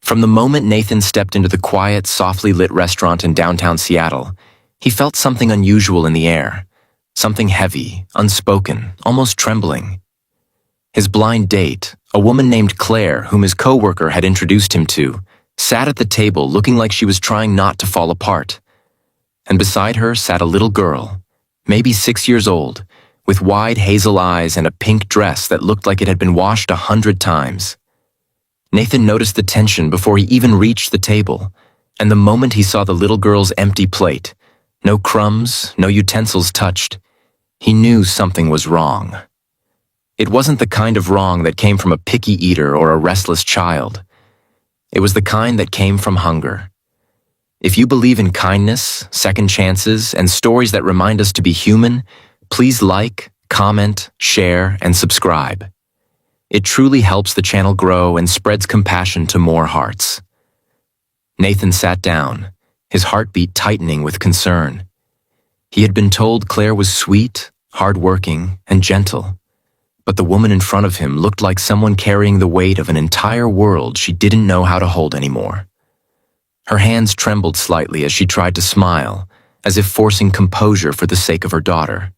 From the moment Nathan stepped into the quiet, softly lit restaurant in downtown Seattle, he felt something unusual in the air, something heavy, unspoken, almost trembling. His blind date, a woman named Claire, whom his coworker had introduced him to, sat at the table looking like she was trying not to fall apart. And beside her sat a little girl, maybe 6 years old, with wide hazel eyes and a pink dress that looked like it had been washed 100 times. Nathan noticed the tension before he even reached the table, and the moment he saw the little girl's empty plate, no crumbs, no utensils touched, he knew something was wrong. It wasn't the kind of wrong that came from a picky eater or a restless child. It was the kind that came from hunger. If you believe in kindness, second chances, and stories that remind us to be human, please like, comment, share, and subscribe. It truly helps the channel grow and spreads compassion to more hearts. Nathan sat down, his heartbeat tightening with concern. He had been told Claire was sweet, hardworking, and gentle, but the woman in front of him looked like someone carrying the weight of an entire world she didn't know how to hold anymore. Her hands trembled slightly as she tried to smile, as if forcing composure for the sake of her daughter.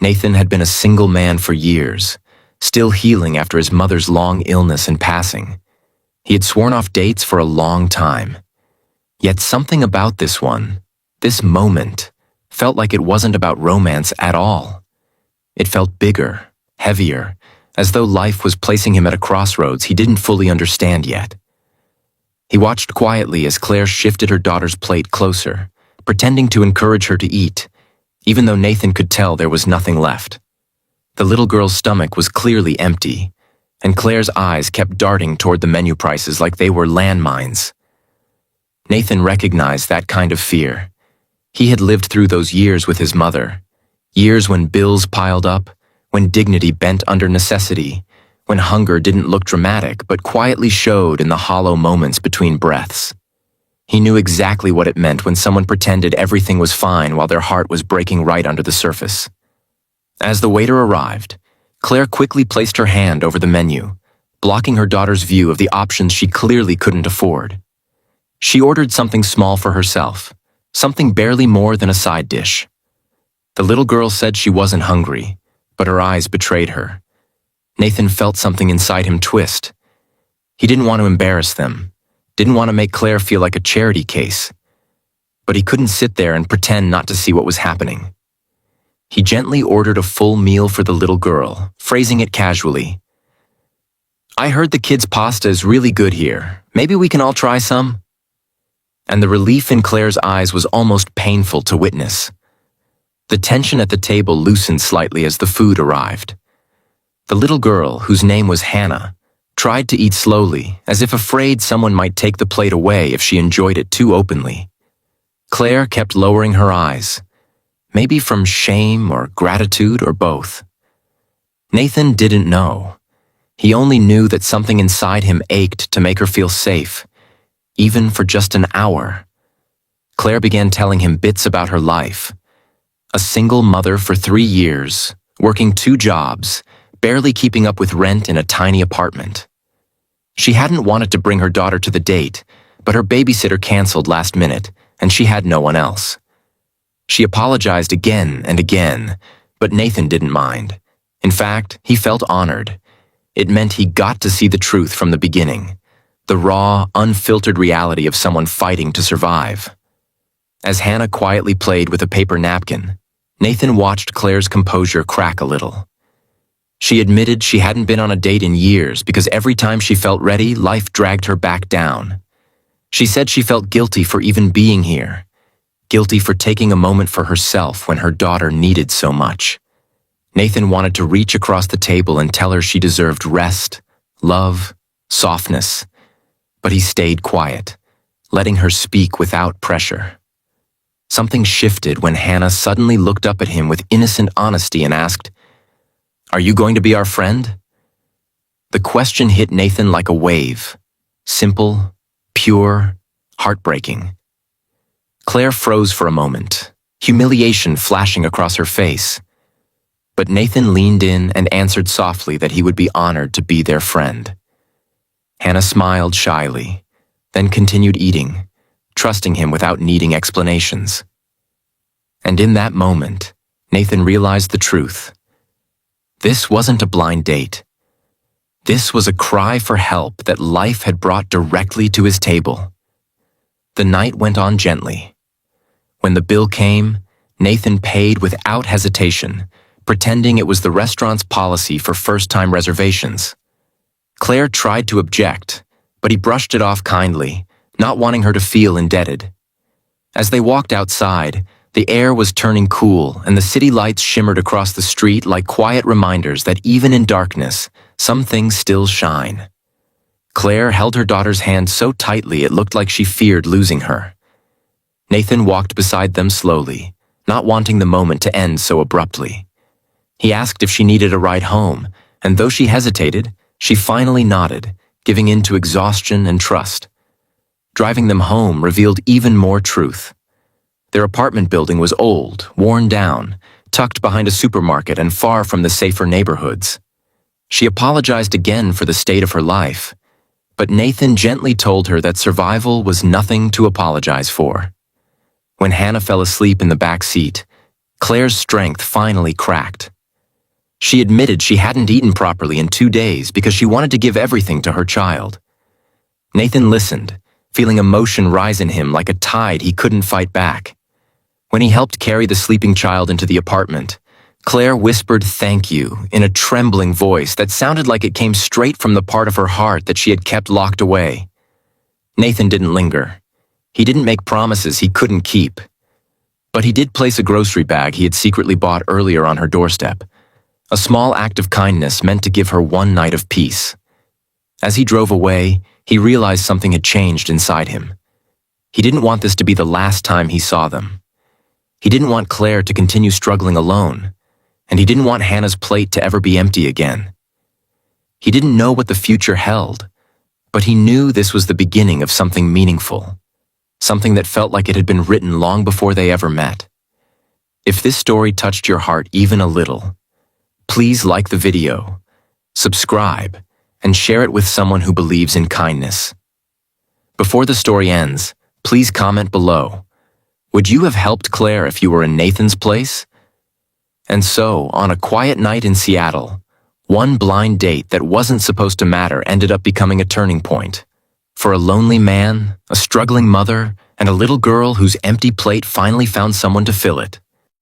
Nathan had been a single man for years, still healing after his mother's long illness and passing. He had sworn off dates for a long time. Yet something about this one, this moment, felt like it wasn't about romance at all. It felt bigger, heavier, as though life was placing him at a crossroads he didn't fully understand yet. He watched quietly as Claire shifted her daughter's plate closer, pretending to encourage her to eat, even though Nathan could tell there was nothing left. The little girl's stomach was clearly empty, and Claire's eyes kept darting toward the menu prices like they were landmines. Nathan recognized that kind of fear. He had lived through those years with his mother, years when bills piled up, when dignity bent under necessity, when hunger didn't look dramatic but quietly showed in the hollow moments between breaths. He knew exactly what it meant when someone pretended everything was fine while their heart was breaking right under the surface. As the waiter arrived, Claire quickly placed her hand over the menu, blocking her daughter's view of the options she clearly couldn't afford. She ordered something small for herself, something barely more than a side dish. The little girl said she wasn't hungry, but her eyes betrayed her. Nathan felt something inside him twist. He didn't want to embarrass them, didn't want to make Claire feel like a charity case. But he couldn't sit there and pretend not to see what was happening. He gently ordered a full meal for the little girl, phrasing it casually. "I heard the kids' pasta is really good here. Maybe we can all try some?" And the relief in Claire's eyes was almost painful to witness. The tension at the table loosened slightly as the food arrived. The little girl, whose name was Hannah, tried to eat slowly, as if afraid someone might take the plate away if she enjoyed it too openly. Claire kept lowering her eyes, maybe from shame or gratitude or both. Nathan didn't know. He only knew that something inside him ached to make her feel safe, even for just an hour. Claire began telling him bits about her life. A single mother for 3 years, working 2 jobs, barely keeping up with rent in a tiny apartment. She hadn't wanted to bring her daughter to the date, but her babysitter canceled last minute, and she had no one else. She apologized again and again, but Nathan didn't mind. In fact, he felt honored. It meant he got to see the truth from the beginning, the raw, unfiltered reality of someone fighting to survive. As Hannah quietly played with a paper napkin, Nathan watched Claire's composure crack a little. She admitted she hadn't been on a date in years because every time she felt ready, life dragged her back down. She said she felt guilty for even being here, guilty for taking a moment for herself when her daughter needed so much. Nathan wanted to reach across the table and tell her she deserved rest, love, softness, but he stayed quiet, letting her speak without pressure. Something shifted when Hannah suddenly looked up at him with innocent honesty and asked, "Are you going to be our friend?" The question hit Nathan like a wave, simple, pure, heartbreaking. Claire froze for a moment, humiliation flashing across her face. But Nathan leaned in and answered softly that he would be honored to be their friend. Hannah smiled shyly, then continued eating, trusting him without needing explanations. And in that moment, Nathan realized the truth. This wasn't a blind date. This was a cry for help that life had brought directly to his table. The night went on gently. When the bill came, Nathan paid without hesitation, pretending it was the restaurant's policy for first-time reservations. Claire tried to object, but he brushed it off kindly, not wanting her to feel indebted. As they walked outside, the air was turning cool and the city lights shimmered across the street like quiet reminders that even in darkness, some things still shine. Claire held her daughter's hand so tightly it looked like she feared losing her. Nathan walked beside them slowly, not wanting the moment to end so abruptly. He asked if she needed a ride home, and though she hesitated, she finally nodded, giving in to exhaustion and trust. Driving them home revealed even more truth. Their apartment building was old, worn down, tucked behind a supermarket and far from the safer neighborhoods. She apologized again for the state of her life, but Nathan gently told her that survival was nothing to apologize for. When Hannah fell asleep in the back seat, Claire's strength finally cracked. She admitted she hadn't eaten properly in 2 days because she wanted to give everything to her child. Nathan listened, feeling emotion rise in him like a tide he couldn't fight back. When he helped carry the sleeping child into the apartment, Claire whispered "thank you" in a trembling voice that sounded like it came straight from the part of her heart that she had kept locked away. Nathan didn't linger. He didn't make promises he couldn't keep. But he did place a grocery bag he had secretly bought earlier on her doorstep, a small act of kindness meant to give her one night of peace. As he drove away, he realized something had changed inside him. He didn't want this to be the last time he saw them. He didn't want Claire to continue struggling alone, and he didn't want Hannah's plate to ever be empty again. He didn't know what the future held, but he knew this was the beginning of something meaningful, something that felt like it had been written long before they ever met. If this story touched your heart even a little, please like the video, subscribe, and share it with someone who believes in kindness. Before the story ends, please comment below. Would you have helped Claire if you were in Nathan's place? And so, on a quiet night in Seattle, one blind date that wasn't supposed to matter ended up becoming a turning point. For a lonely man, a struggling mother, and a little girl whose empty plate finally found someone to fill it.